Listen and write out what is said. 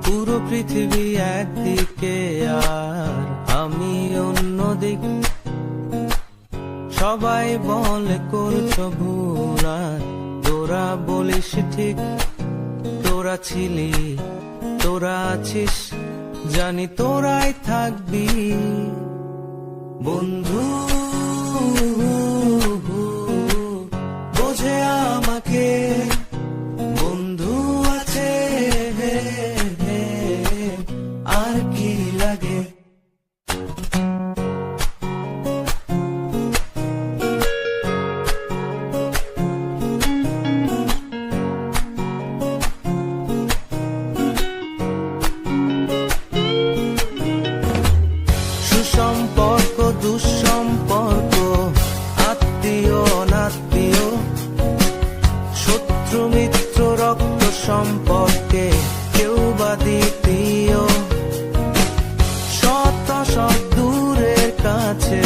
পুরো পৃথিবী একদিকে আর আমি অন্যদিক। সবাই বলে করছো ভুল আর তোরা বলিস ঠিক। তোরা ছিলি, তোরা আছিস, জানি তোরাই থাকবি বন্ধু। বোঝে আমাকে বন্ধু আছে, আর কি লাগে। সুসম্পর্ক দুঃসম্পর্ক, আত্মীয় অনাত্মীয়, শত্রু মিত্র রক্ত সম্পর্কে কেউ বা দ্বিতীয়। শত শত দূরের কাছে